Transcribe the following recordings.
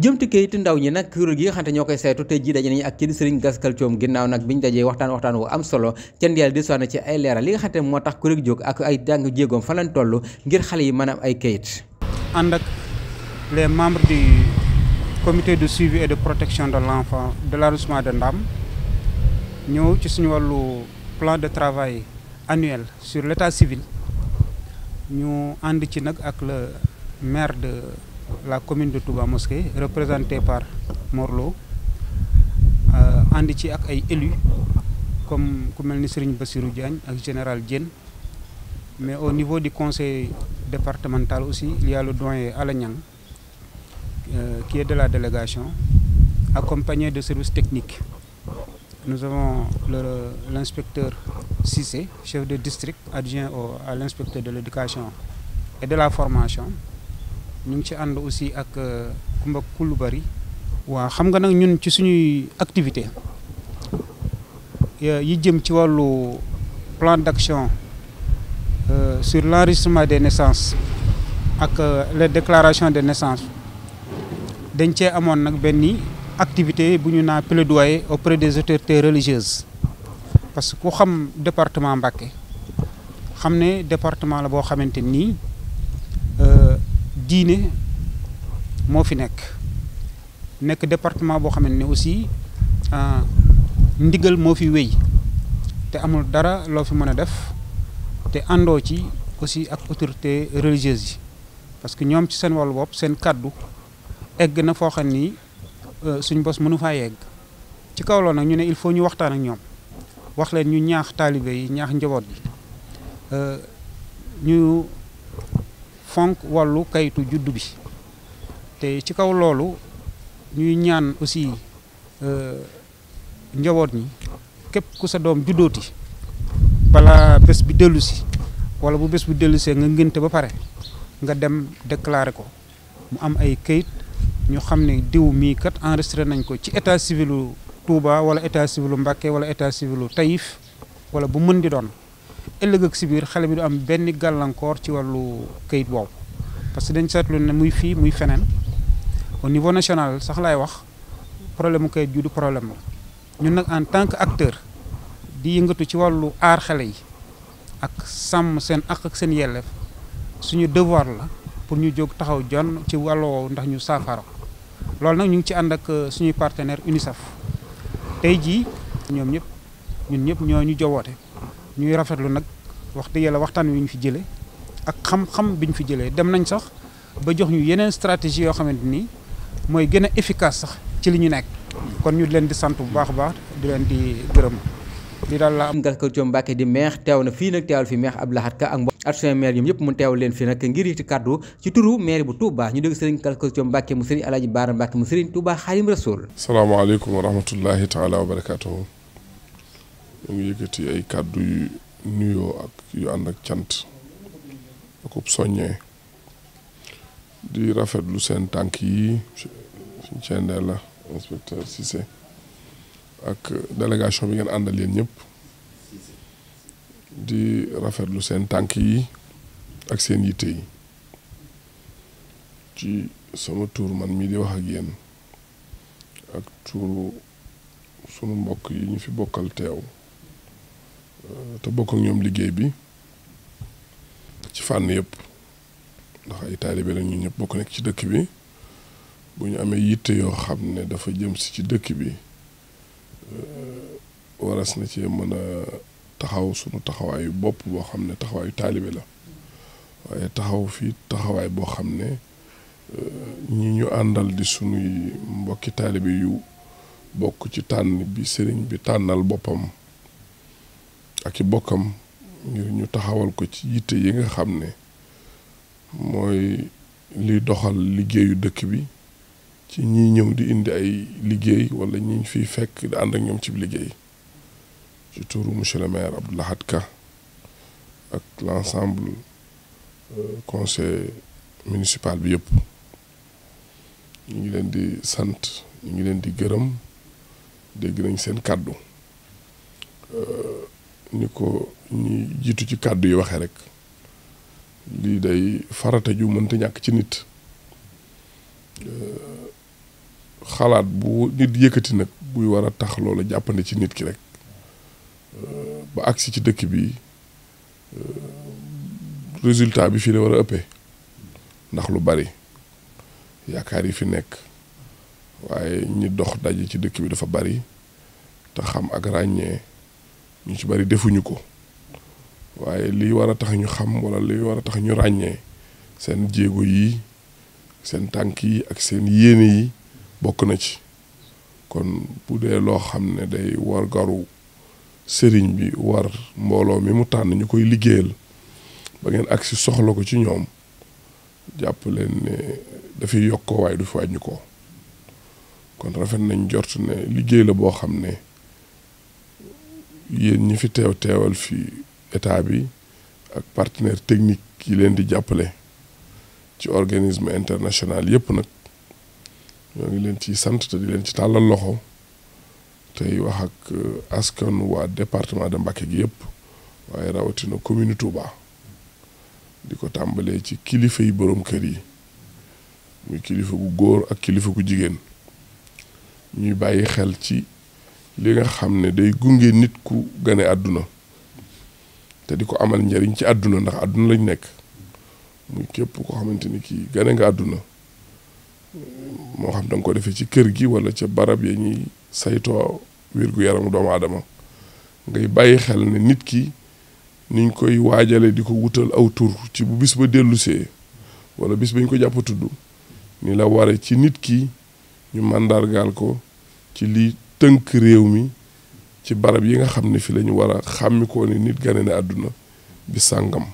jëm ci kayitu ndaw ñi nag kuréel gi nga xam ne ñoo koy saytu tey jii daje nañu ak ci Serigne Gaskal Thiom ginnaaw nag biñu dajee waxtaan wu am solo ca ndeel di sonn ci ay leeral li nga xam ne moo tax kuréel jóg ak ay jàng jéegoom fan lañ toll ngir xale yi mën a am ay kayit. ànd ak les membres du comité de suivi et de protection de l'enfant de l'arrondissement de Ndam ñëw ci suñu wàllu plan de travail annuel sur l'état civil ñu ànd ci nag ak le maire de la commune de Touba Mosquée représenté par Morlo ànd ci ak ay élus comme ku mel ni Serigne Bassirou Diagne ak général Diène, mais au niveau du conseil départemental aussi il y a le doyen Alagnang qui est de la délégation accompagné de services techniques. Nous avons l'inspecteur Cissé, chef de district adjoint à l'inspecteur de l'éducation et de la formation. Ñu ngi ci ànd aussi ak Kumba Koulibaly. waaw xam nga nag ñun ci suñuy activité yi jëm ci wàllu plan d'action sur l'enregistrement des naissances ak les déclarations de naissance dañ cee amoon nag benn activité bu ñu naa plaidoyer auprès des autorités religieuses parce que ku xam département Mbacké xam ne département la boo xamante nii diine moo fi nekk département boo xamante ne aussi ndigal moo fi wéy te amul dara loo fi mën a def te àndoo ci aussi ak autorités religieuses yi parce que ñoom ci seen wàllu bopp seen kàddu egg na foo xam ni suñ bos mënu faa yegg ci kaw loolu nag ñu ne il faut ñu waxtaan ak ñoom wax leen ñu ñaax taalibe yi ñaax njaboot bi ñu fonk wàllu kayitu juddu bi te ci kaw loolu ñuy ñaan aussi njaboot ñi képp ku sa doom juddooti balaa bés bi dellu si wala bu bés bi dellusee nga ngénte ba pare nga dem déclarer ko mu am ay kayit ñu xam ne diw mii kat enregistré nañ ko ci état civilu Touba wala état civilu Mbacké wala état civilu Taïf wala bu mën di doon ëllëg ak si biir xale bi du am benn gàllankoor ci wàllu kayit boobu parce que dañ seetlu ne muy fii muy feneen au niveau national sax laay wax problème mu kayit ju du problème la ñun nag en tant que acteur di yëngatu ci wàllu aar xale yi ak sàmm seen ak seen yelleef suñu devoir la pour ñu jóg taxaw jon ci wàllu woowu ndax ñu saafara loolu nag ñu ngi ci ànd ak suñuy partenaire UNICEF tey jii ñoom ñëpp ñun ñëpp ñoo ñu jowoote ñuy rafetlu nag wax dëgg yàlla waxtaan wi ñu fi jëlee ak xam-xam bi ñu fi jëlee dem nañ sax ba jox ñu yeneen stratégie yoo xamante ni mooy gën a efficace sax ci li ñu nekk kon ñu leen di sant bu baax a baax di leen di gërëm li daal la am. Gaskal Thiom Mbacké di maire teew na fii nag teewal fi maire Abdou Lahad Ka ak adjoint maire ñoom ñëpp mu teewal leen fi nag ngir yëkkati kàddu ci turu maire bu Touba ñu dégg Serigne Gaskal Thiom Mbacké mu Serigne Alaaji Baara Mbacké mu Serigne Touba Xaadimu Rasuul. salaamaaleykum wa rahmatullahi taala wa barakaatuhu. ñu ngi yëkkati ay kàddu yu nuyoo ak yu ànd ak cant ak soññee di rafetlu seen tànk yi suñ cendee la inspecteur Cissé ak délégation bi ngeen àndal yéen ñëpp di rafetlu seen tànk yi ak seen yitte yi ci sama tur man mii di wax ak yéen ak turu sunu mbokk yi ñu fi bokkal teew te bokk ak ñoom liggéey bi ci fànn yëpp ndax ay taalibe la ñu ñëpp bokk nekk ci dëkk bi bu ñu amee yitte yoo xam ne dafa jëm si ci dëkk bi waras na ci mën a taxaw sunu taxawaayu bopp boo xam ne taxawaayu taalibe la waaye taxaw fii taxawaay boo xam ne ñi ñu àndal di sunuy mbokki taalibe yu bokk ci tànn bi sëriñ bi tànnal boppam ak i bokkam ngir ñu taxawal ko ci yitte yi nga xam ne mooy liy doxal liggéeyu dëkk bi ci ñi ñëw di indi ay liggéey wala ñi fiy fekk di ànd ak ñoom ci liggéey ci turu monsieur le maire Abdou Lahad Ka ak l'ensemble conseil municipal bi yëpp ñu ngi leen di sant ñu ngi leen di gërëm dégg nañ seen kàddu ni ko ñi jiitu ci kàddu yi waxee rek lii day farata ju mënta ñàkk ci nit xalaat bu nit yëkkati nag buy war a tax loola jàppande ci nit ki rek ba agsi ci dëkk bi résultat bi fii la war a ëppee ndax lu bari yaakaar yi fi nekk waaye ñi dox daje ci dëkk bi dafa bari te xam ak ràññee ñu ci bari defuñu ko waaye lii war a tax ñu xam wala lii war a tax ñu ràññee seen jéego yi seen tànk yi ak seen yéene yi bokk na ci kon bu dee loo xam ne day war garu sëriñ bi war mbooloo mi mu tànn ñu koy liggéeyal ba ngeen agsi soxla ko ci ñoom jàpp leen ne dafay yokk ko waaye du fi wàññi ko kon rafet nañ jort ne liggéey la boo xam ne yéen ñi fi teewal fi état bi ak partenaire technique yi leen di jàppale ci organisme international yépp nag ñoo ngi leen ci sant te di leen ci tàllal loxo tey wax ak askan waa département de Mbacké gi yépp waaye rawatina commune Touba di ko tàmbalee ci kilifa yi boroom kër yi muy kilifa gu góor ak kilifa gu jigéen ñuy bàyyi xel ci li nga xam ne day gunge nit ku gane àdduna te di ko amal njariñ ci àdduna ndax àdduna lañ nekk muy képp koo xamante ni kii gane nga àdduna moo xam da nga ko defee ci kër gi wala ca barab ya ñuy saytoo wér-gu-yaramu doomu aadama ngay bàyyi xel ne nit ki niñ koy waajale di ko wutal aw tur ci bu bis ba dellusee wala bis bañ ko jàpp tudd ni la ware ci nit ki ñu màndargaal ko ci li tënk réew mi ci barab yi nga xam ne fi la ñu war a xàmmi ko ni nit gane na àdduna bi sàngam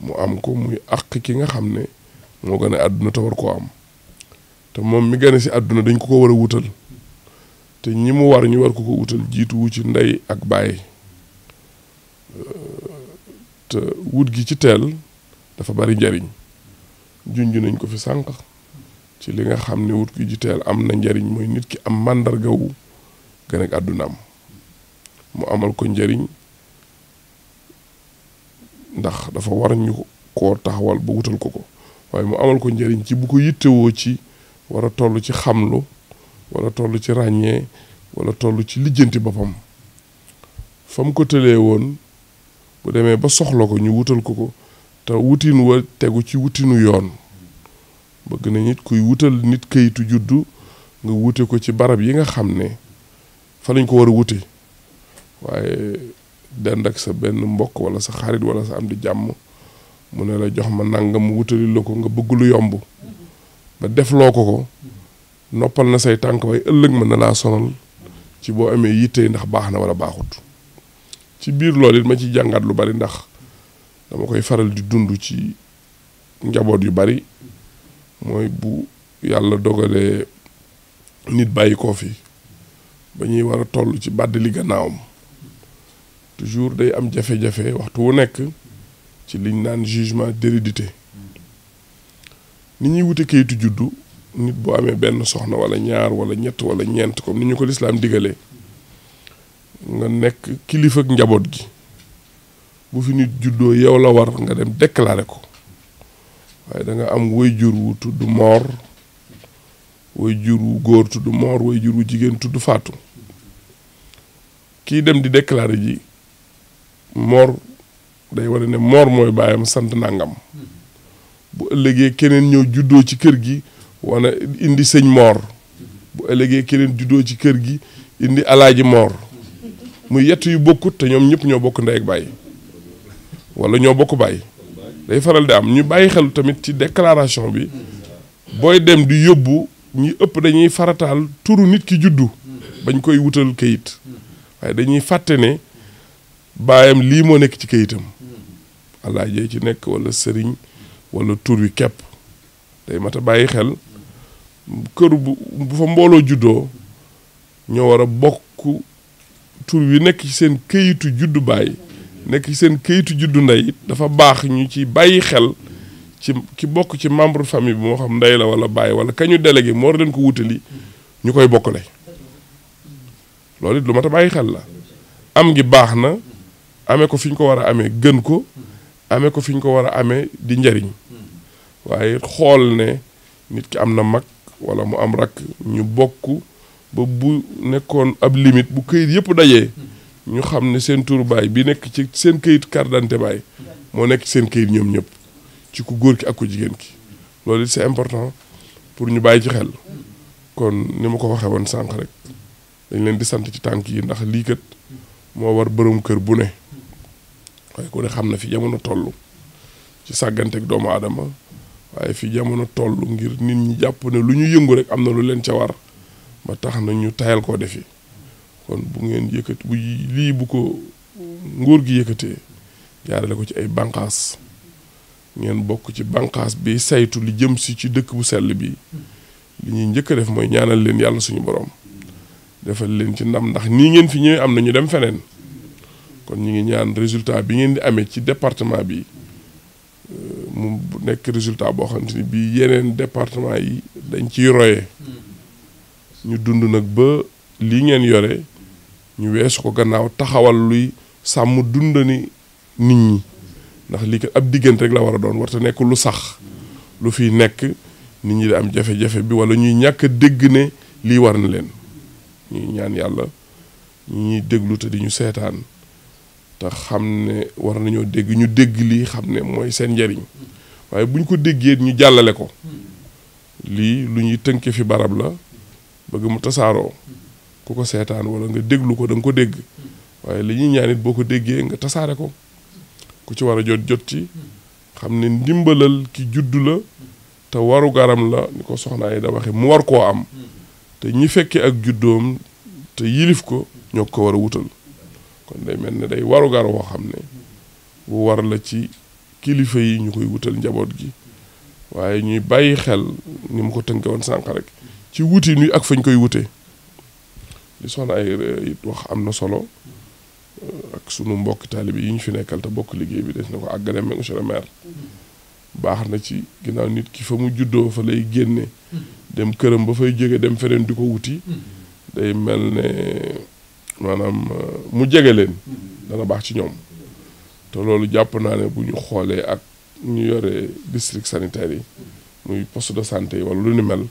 mu am ko muy àq ki nga xam ne moo gane àdduna te war koo am te moom mi gane si àdduna dañ ko war a wutal te ñi mu war ñu war ko wutal jiitu wu ci ndey ak baay te wut gi ci teel dafa bari njariñ junj nañ ko fi sànq ci li nga xam ne wut gi ci teel am na njariñ mooy nit ki am màndargawu gane ak àddunaam mu amal ko njariñ ndax dafa war ñu koo taxawal ba wutal ko waaye mu amal ko njariñ ci bu ko yittewoo ci war a toll ci xamlu wala toll ci ràññee wala toll ci lijjanti boppam fa mu ko tëlee woon bu demee ba soxla ko ñu wutal ko te wutin wa tegu ci wutinu yoon bëgg na nit kuy wutal nit kayitu juddu nga wute ko ci barab yi nga xam ne fa lañ ko war a wute waaye dend ak sa benn mbokk wala sa xarit wala sa am di jàmm mu ne la jox ma nangam mu wutali la ko nga bëgg lu yomb ba defloo ko noppal na say tànk waaye ëllëg mën na laa sonal ci boo amee yitte ndax baax na wala baaxut ci biir loolu it ma ci jàngat lu bari ndax dama koy faral di dund ci njaboot yu bari mooy bu yàlla dogalee nit bàyyi koo fi ba ñuy war a toll ci bàdd li gannaawam toujours day am jafe-jafe waxtu wu nekk ci liñ naan jugement d'hérédité ni ñuy wute kayitu juddu nit boo amee benn soxna wala ñaar wala ñett wala ñeent comme ni ñu ko lislaam digalee nga nekk kilifa ak njaboot gi bu fi nit juddoo yow la war nga dem déclarer ko waaye da nga am waajur wu tudd Moor waajur wu góor tudd Moor waajur wu jigéen tudd Faatu kii dem di déclarer ji Moor day wane ne Moor mooy baayam sant nangam bu ëllëgee keneen ñëw juddoo ci kër gi wana indi sëñ Moor bu ëllëgee keneen juddoo ci kër gi indi alaaji Moor muy yett yu bokkut te ñoom ñëpp ñoo bokk ndey ak baay wala ñoo bokk baay day faral di am ñu bàyyi xel tamit ci déclaration bi booy dem di yóbbu ñi ëpp dañuy farataal turu nit ki juddu bañ koy wutal kayit waaye dañuy fàtte ne baayam lii moo nekk ci kayitam alaajee ci nekk wala sëriñ wala tur wi kepp day mat a bàyyi xel kër bu fa mbooloo juddoo ñoo war a bokk tur wi nekk ci seen kayitu juddu baay nekk ci seen kayitu juddu ndey dafa baax ñu ci bàyyi xel ci ki bokk ci membre famille bi moo xam ndey la wala baay wala kañu délégué moo war leen ko wutali ñu koy bokkale loolu it lu mat a bàyyi xel la am gi baax na amee ko fi ñu ko war a amee gën ko amee ko fi ñu ko war a amee di njariñ waaye xool ne nit ki am na mag wala mu am rakk ñu bokk ba bu nekkoon ab limite bu këyit yëpp dajee ñu xam ne seen turu baay bi nekk ci seen këyit carte d'identité baay moo nekk ci seen këyit ñoom ñëpp ci ku góor ki ak ku jigéen ki loolu c'est important pour ñu bàyyi ci xel kon ni ma ko waxee woon sànq rek dañ leen di sant ci tànk yi ndax lii kat moo war borom kër bu ne waaye ku ne xam na fi jamono toll ci sàgganteeg doomu aadama waaye fi jamono toll ngir nit ñi jàpp ne lu ñu yëngu rek am na lu leen ca war ba tax na ñu tayal koo defi kon bu ngeen yëkkati bu lii bu ko nguur gi yëkkatee jaarale ko ci ay bànqaas ngeen bokk ci bànqaas bi saytu li jëm si ci dëkk bu sell bi li ñuy njëkk a def mooy ñaanal leen yàlla suñu borom defal leen ci ndam ndax nii ngeen fi ñëwee am na ñu dem feneen kon ñu ngi ñaan résultat bi ngeen di amee ci département bi mu nekk résultat boo xamante ni bii yeneen département yi dañ ciy roye ñu dund nag ba lii ngeen yore ñu weesu ko gannaaw taxawal luy sàmm dundani nit ñi ndax lii kat ab diggante rek la war a doon warta nekk lu sax lu fiy nekk nit ñi di am jafe-jafe bi wala ñuy ñàkk a dégg ne lii war na leen ñuy ñaan yàlla ñuy déglu te di ñu seetaan te xam ne war nañoo dégg ñu dégg lii xam ne mooy seen njariñ waaye buñ ko déggee ñu jàllale ko lii lu ñuy tënke fi barab la bëgg mu tasaaroo ku ko seetaan wala nga déglu ko da nga ko dégg waaye li ñuy ñaan it boo ko déggee nga tasaare ko ku ci war a jot ci xam ne ndimbalal ki juddu la te waru garam la ni ko soxnaa yi da waxe mu war koo am te ñi fekke ak juddoom te yilif ko ñoo ko war a wutal kon day mel ne day waru gar woo xam ne bu war la ci kilifa yi ñu koy wutal njaboot gi waaye ñuy bàyyi xel ni mu ko tënke woon sànq rek ci wuti nuy ak fañ koy wute li soxna ay it wax am na solo ak sunu mbokk taalibe yi ñu fi nekkal te bokk liggéey bi des na ko àggale monsieur le maire baax na ci ginnaaw nit ki fa mu juddoo fa lay génne dem këram ba fay jóge dem feneen di ko wuti day mel ne maanaam mu jege leen dana baax ci ñoom te loolu jàpp naa ne bu ñu xoolee ak ñu yore district sanitaire yi muy poste de santé yi wala lu ni mel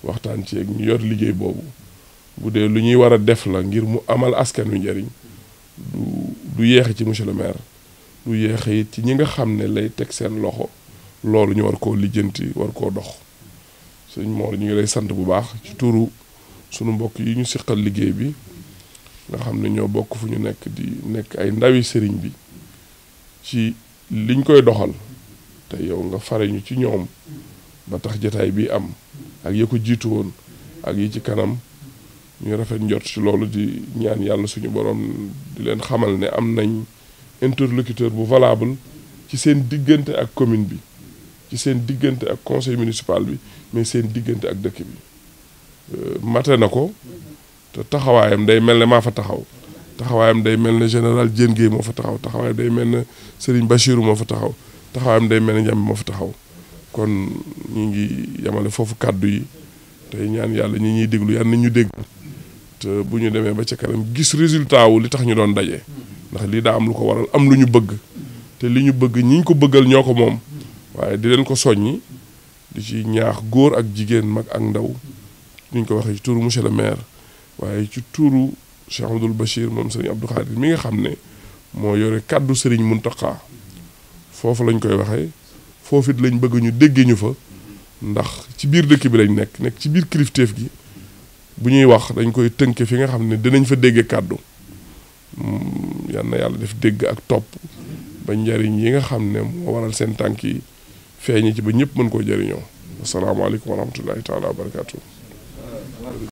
waxtaan ci ak ñu yor liggéey boobu bu dee lu ñuy war a def la ngir mu amal askan wi njariñ du yeexe ci monsieur le maire du yeexe it ci ñi nga xam ne lay teg seen loxo loolu ñu war koo lijjanti war koo dox sëñ Mor ñu ngi lay sant bu baax ci turu sunu mbokk yi ñu siqal liggéey bi nga xam ne ñoo bokk fu ñu nekk di nekk ay ndawi sëriñ bi ci liñ koy doxal te yow nga fare ñu ci ñoom ba tax jataay bi am ak ya ko jiitu woon ak yi ci kanam ñu rafet njort ci loolu di ñaan yàlla suñu borom di leen xamal ne am nañ interlocuteur bu valable ci seen diggante ak commune bi ci seen diggante ak conseil municipal bi mais seen diggante ak dëkk bi mate na ko te taxawaayam day mel ne maa fa taxaw taxawaayam day mel ne général Diène Gueye moo fa taxaw taxawaayam day mel ne Serigne Bachirou moo fa taxaw taxawaayam day mel ne Ndiambe moo fa taxaw kon ñu ngi yamale foofu kàddu yi tey ñaan yàlla ñi ñuy déglu yàlla nañ ñu dégg te bu ñu demee ba ca kanam gis résultat wu li tax ñu doon daje ndax lii daa am lu ko waral am lu ñu bëgg te li ñu bëgg ñi ñu ko bëggal ñoo ko moom waaye di leen ko soññi di ci ñaax góor ak jigéen mag ak ndaw ñu ko waxee ci turu monsieur le maire waaye ci turu Cheikh Abdoul Bachir moom Serigne Abdou Khadir mi nga xam ne moo yore kàddu Serigne Mountakha foofu lañ koy waxee foofu it lañ bëgg ñu déggee ñu fa ndax ci biir dëkk bi lañ nekk ci biir kilifteef gi bu ñuy wax dañ koy tënke fi nga xam ne dinañ fa déggee kàddu yal na yàlla def dégg ak topp ba njariñ yi nga xam ne moo waral seen tànk yi feeñi ci ba ñëpp mën koo jëriñoo asalaamaaleykum wa rahmatullahi taala wa barakatuh